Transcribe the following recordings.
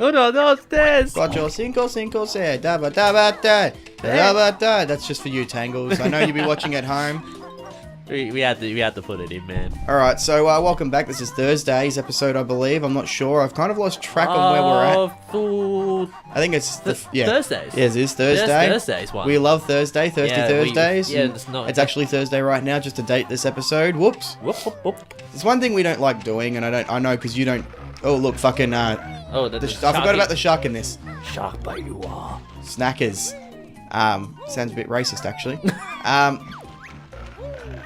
Oh no, no, upstairs. Cuatro, cinco, cinco, seis, da ba da ba da, da ba da. That's just for you, Tangles. I know you'll be watching at home. We had to put it in, man. All right, so welcome back. This is Thursday's episode, I believe. I'm not sure. I've kind of lost track on where we're at. I think it's Thursdays. Yeah, it is Thursday. Thursdays one. We love Thursdays. Thursdays. It's actually Thursday right now, just to date this episode. Whoops. Whoop, whoop, whoop. There's one thing we don't like doing, and I know because you don't. Oh look, fucking. I forgot about the shark in this. Shark bite you are. Snackers. Sounds a bit racist, actually.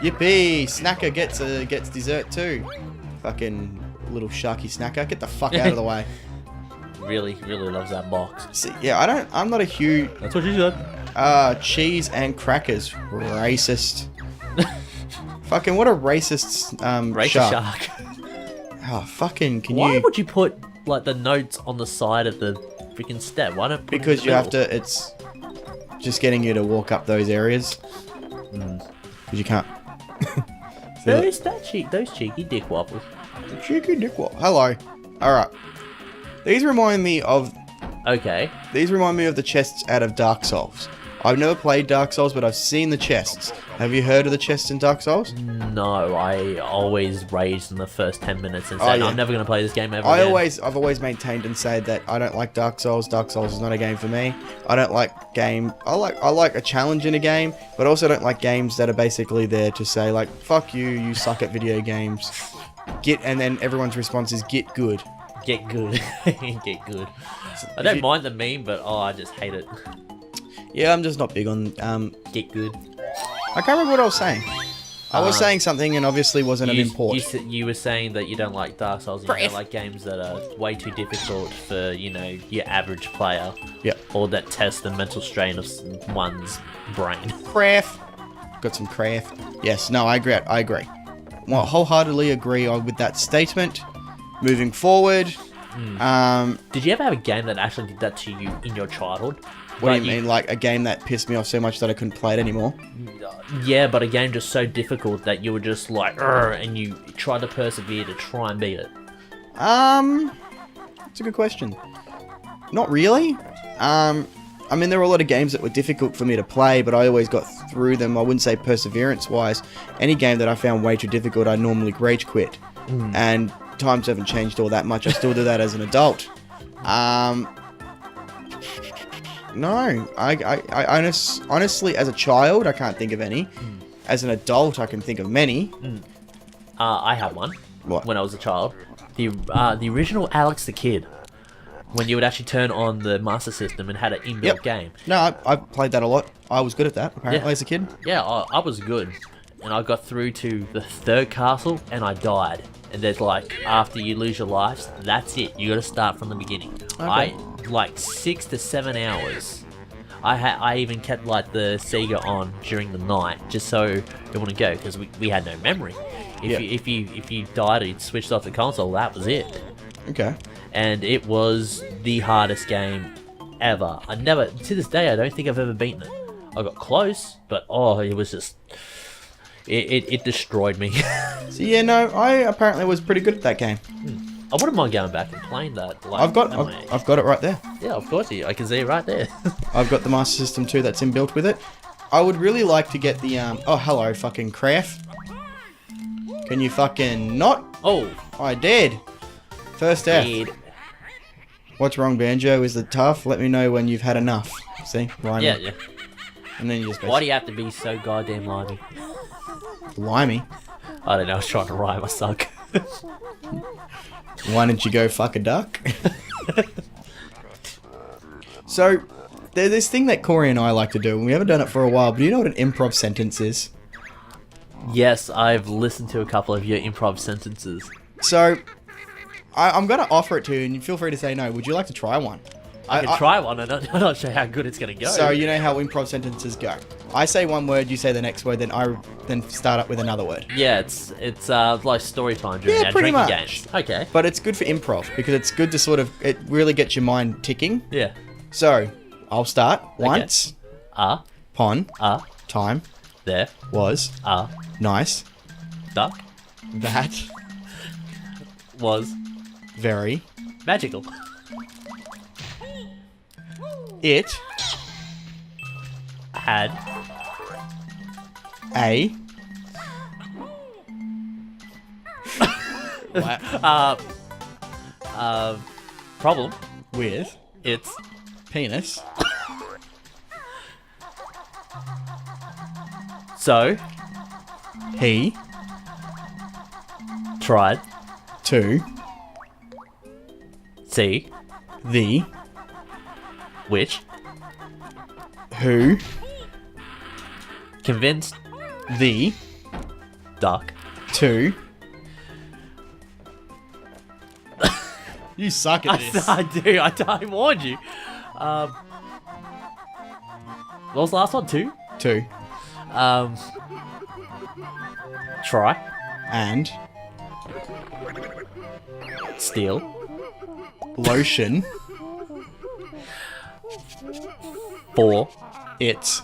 Yippee! Snacker gets dessert too. Fucking little sharky snacker. Get the fuck out of the way. Really loves that box. See, yeah, I'm not a huge. That's what she said. Cheese and crackers. Racist. Fucking what a racist shark. Oh, fucking Why would you put like the notes on the side of the freaking step? Why don't because you have to. It's just getting you to walk up those areas. Because you can't. Those cheeky dick waffles. The cheeky dick waffle. Hello. Alright. These remind me of the chests out of Dark Souls. I've never played Dark Souls, but I've seen the chests. Have you heard of the chests in Dark Souls? No, I always raged in the first 10 minutes and said, I'm never going to play this game ever again. I've always maintained and said that I don't like Dark Souls. Dark Souls is not a game for me. I don't like game. I like a challenge in a game, but also don't like games that are basically there to say like, fuck you, you suck at video games. And then everyone's response is get good. Get good. Get good. I don't mind the meme, but I just hate it. Yeah, I'm just not big on get good. I can't remember what I was saying. I was saying something and obviously wasn't of import. You were saying that you don't like Dark Souls and you don't like games that are way too difficult for, your average player. Yep. Or that test the mental strain of one's brain. Craft. Got some craft. Yes, no, I agree. Well, wholeheartedly agree with that statement. Moving forward. Did you ever have a game that actually did that to you in your childhood? What do you mean? Like a game that pissed me off so much that I couldn't play it anymore? Yeah, but a game just so difficult that you were just like, and you tried to persevere to try and beat it. It's a good question. Not really. I mean, there were a lot of games that were difficult for me to play, but I always got through them. I wouldn't say perseverance-wise. Any game that I found way too difficult, I normally rage quit. And times haven't changed all that much. I still do that as an adult. No, I honestly, as a child, I can't think of any. As an adult, I can think of many. I had one. What? When I was a child. The original Alex the Kid. When you would actually turn on the Master System and had an inbuilt game. No, I played that a lot. I was good at that, apparently, as a kid. Yeah, I was good. And I got through to the third castle, and I died. And there's like, after you lose your lives, that's it. You got to start from the beginning. Okay. 6 to 7 hours. I even kept like the Sega on during the night just so it wouldn't go because we had no memory. If you died or you switched off the console, that was it. Okay. And it was the hardest game ever. To this day, I don't think I've ever beaten it. I got close, but it was just. It destroyed me. So yeah, no, I apparently was pretty good at that game. I wouldn't mind going back and playing that. Like, I've got it right there. Yeah, of course I can see it right there. I've got the Master System 2 that's inbuilt with it. I would really like to get the oh hello fucking craft. Can you fucking not? Oh, I did. First F. What's wrong, Banjo? Is it tough? Let me know when you've had enough. See, rhyming. Yeah. And then you just go. Why do you have to be so goddamn limey? Limey? I don't know. I was trying to rhyme. I suck. Why didn't you go fuck a duck? So, there's this thing that Corey and I like to do, and we haven't done it for a while, but do you know what an improv sentence is? Yes, I've listened to a couple of your improv sentences. So, I'm going to offer it to you, and feel free to say no. Would you like to try one? I can try one, and I'm not sure how good it's going to go. So, you know how improv sentences go. I say one word, you say the next word, then I start up with another word. Yeah, it's like story time during our drinking games. Okay. But it's good for improv, because it's good to it really gets your mind ticking. Yeah. So, I'll start. Once. Pon. Time. There. Was. Nice. Duck. That. Was. Very. Magical. It had a problem with its penis. So He tried to see the which who convinced the duck to. You suck at this. I do. I warned you. What was the last one? Two. To Try and steal lotion for its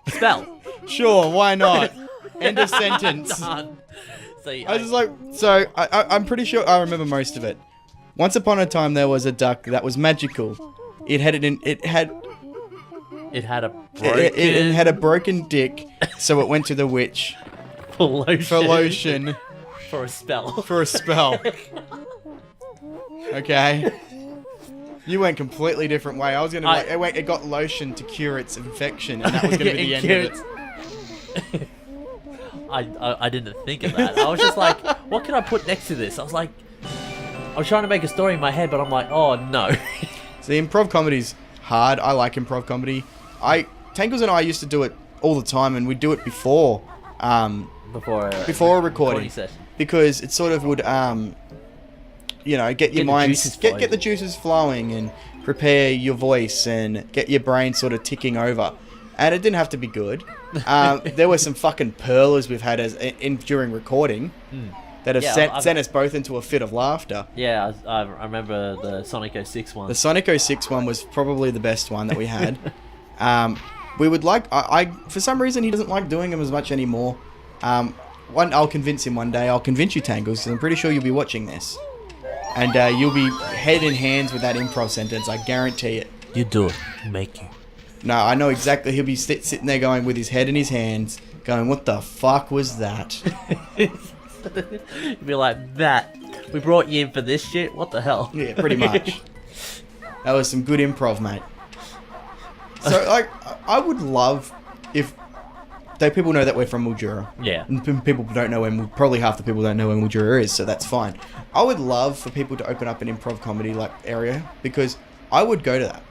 spell. Sure, why not? End of sentence. Done. So I was just like, so I'm pretty sure I remember most of it. Once upon a time, there was a duck that was magical. It had it had a broken it had a broken dick, so it went to the witch for lotion. for lotion For a spell. for a spell. Okay. You went completely different way. I was gonna be like, wait, it got lotion to cure its infection, and that was gonna be the end of it. I didn't think of that. I was just like, what can I put next to this? I was trying to make a story in my head, but I'm like, oh no. So the improv comedy's hard. I like improv comedy. Tangles and I used to do it all the time, and we'd do it before before a recording session. because it sort of would get your mind get the juices flowing and prepare your voice and get your brain sort of ticking over. And it didn't have to be good. There were some fucking pearlers we've had during recording that have sent us both into a fit of laughter. Yeah, I remember the Sonic 06 one. The Sonic 06 one was probably the best one that we had. We would like... for some reason, he doesn't like doing them as much anymore. I'll convince him one day. I'll convince you, Tangles, because I'm pretty sure you'll be watching this. And you'll be head in hands with that improv sentence. I guarantee it. You do it. Make you. No, I know exactly. He'll be sitting there going with his head in his hands, going, what the fuck was that? You'd be like, that. We brought you in for this shit? What the hell? Yeah, pretty much. That was some good improv, mate. So, I would love if... people know that we're from Mildura. Yeah. And people don't know probably half the people don't know where Mildura is, so that's fine. I would love for people to open up an improv comedy area, because I would go to that.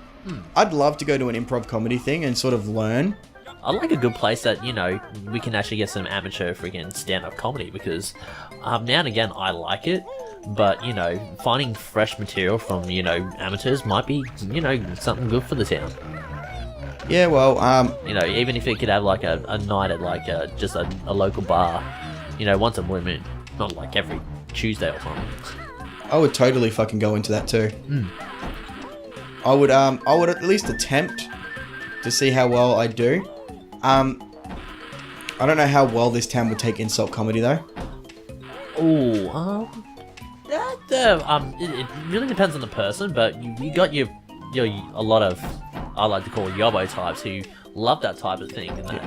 I'd love to go to an improv comedy thing and sort of learn. I like a good place that, we can actually get some amateur freaking stand-up comedy, because now and again I like it, but, finding fresh material from, amateurs might be, something good for the town. Yeah, well, even if it could have like a night at just a local bar, once a blue moon, not like every Tuesday or something. I would totally fucking go into that too. I would at least attempt to see how well I do. I don't know how well this town would take insult comedy though. It really depends on the person, but you got your a lot of, I like to call yobbo types who love that type of thing, and that,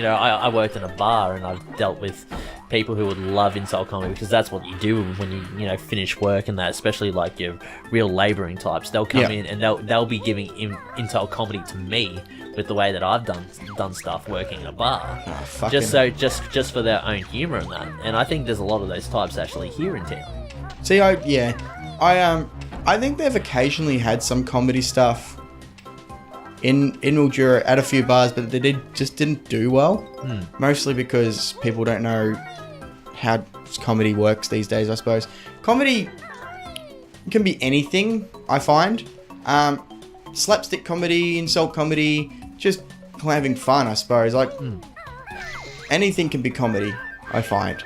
I worked in a bar and I've dealt with people who would love insult comedy, because that's what you do when you finish work and that, especially like your real labouring types. They'll come in and they'll be giving insult comedy to me with the way that I've done stuff working in a bar, just for their own humour and that. And I think there's a lot of those types actually here in town. See, I think they've occasionally had some comedy stuff in Mildura at a few bars, but they didn't do well. Mostly because people don't know how comedy works these days, I suppose. Comedy can be anything, I find. Slapstick comedy, insult comedy, just having fun, I suppose. Anything can be comedy, I find.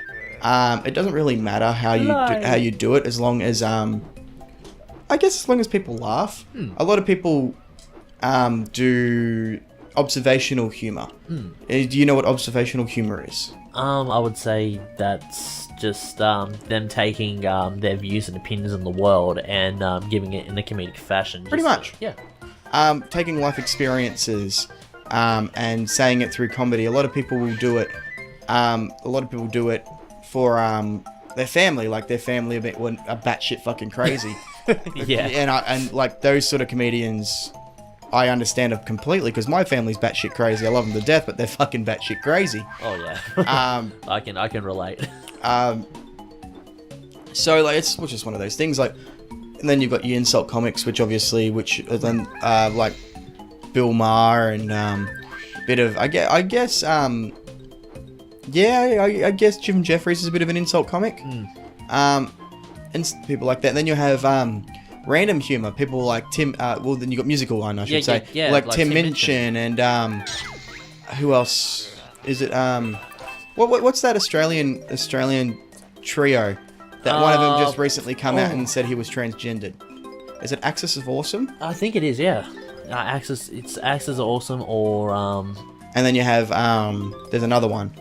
It doesn't really matter how you do it, as long as I guess as long as people laugh. A lot of people do observational humor. Do you know what observational humor is? I would say that's just them taking their views and opinions on the world and giving it in a comedic fashion. Pretty much. Yeah. Taking life experiences and saying it through comedy. A lot of people will do it. For their family, like their family are batshit fucking crazy. Yeah. And like those sort of comedians, I understand it completely because my family's batshit crazy. I love them to death, but they're fucking batshit crazy. Oh yeah. I can relate. So like it's just one of those things. Like, and then you've got your insult comics, which are then like Bill Maher and bit of I guess Jim Jeffries is a bit of an insult comic. And people like that. And then you have random humor. People like Tim. Then you got musical one, I should say. Yeah, like Tim Minchin and who else is it? What's that Australian trio? That one of them just recently come out and said he was transgendered. Is it Axis of Awesome? I think it is. Yeah. Axis of Awesome or And then you have there's another one.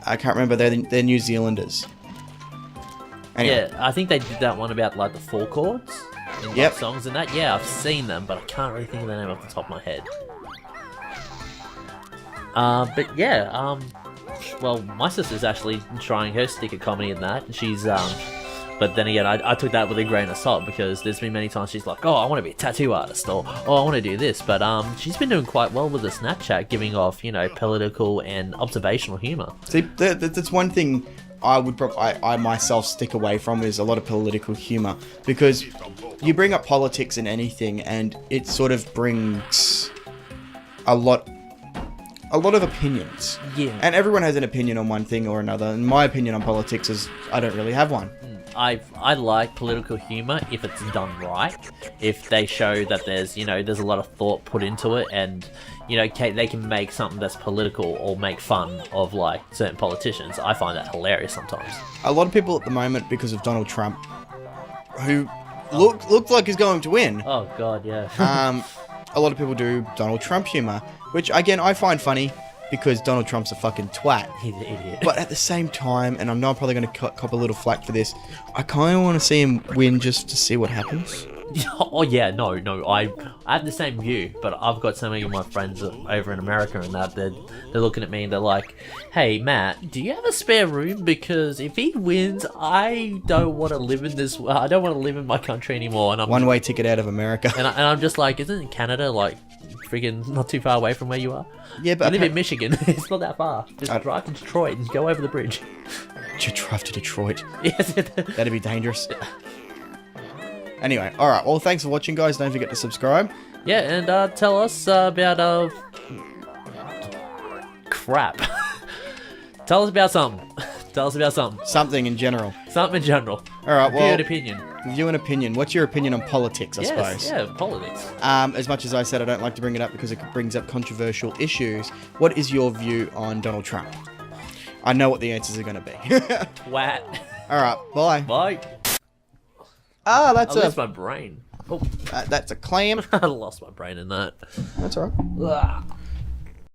I can't remember. They're New Zealanders. Anyway. Yeah, I think they did that one about like the four chords in Yep. like, songs and that. Yeah, I've seen them, but I can't really think of the name off the top of my head. But yeah, well, my sister's actually trying her stick of comedy in that. She's but then again, I took that with a grain of salt because there's been many times she's like, oh, I want to be a tattoo artist, or oh, I want to do this. But she's been doing quite well with the Snapchat, giving off, political and observational humor. See, that's one thing I myself stick away from is a lot of political humor, because you bring up politics in anything and it sort of brings a lot of opinions. Yeah. And everyone has an opinion on one thing or another. And my opinion on politics is I don't really have one. I like political humor if it's done right. If they show that there's a lot of thought put into it, and they can make something that's political or make fun of like certain politicians. I find that hilarious sometimes. A lot of people at the moment, because of Donald Trump, who looks like he's going to win. Oh God, yeah. A lot of people do Donald Trump humor, which again I find funny because Donald Trump's a fucking twat. He's an idiot. But at the same time, and I know I'm probably going to cop a little flack for this, I kind of want to see him win just to see what happens. Oh yeah, no, I have the same view, but I've got so many of my friends over in America and that they're looking at me and they're like, "Hey Matt, do you have a spare room? Because if he wins, I don't want to live in this. I don't want to live in my country anymore." And I'm one-way ticket out of America. And I'm just like, isn't Canada like freaking not too far away from where you are? Yeah, but I live in Michigan. It's not that far. Just drive to Detroit and go over the bridge. You drive to Detroit. Yes, That'd be dangerous. Anyway, alright, well thanks for watching guys, don't forget to subscribe. Yeah, and tell us about crap. Tell us about something. Tell us about something. Something in general. Something in general. Alright, well... View and opinion. What's your opinion on politics, I suppose? Yeah, politics. As much as I said I don't like to bring it up because it brings up controversial issues, what is your view on Donald Trump? I know what the answers are going to be. Twat. Alright, bye. Bye. Ah, that's I lost my brain. Oh. That's a clam. I lost my brain in that. That's alright.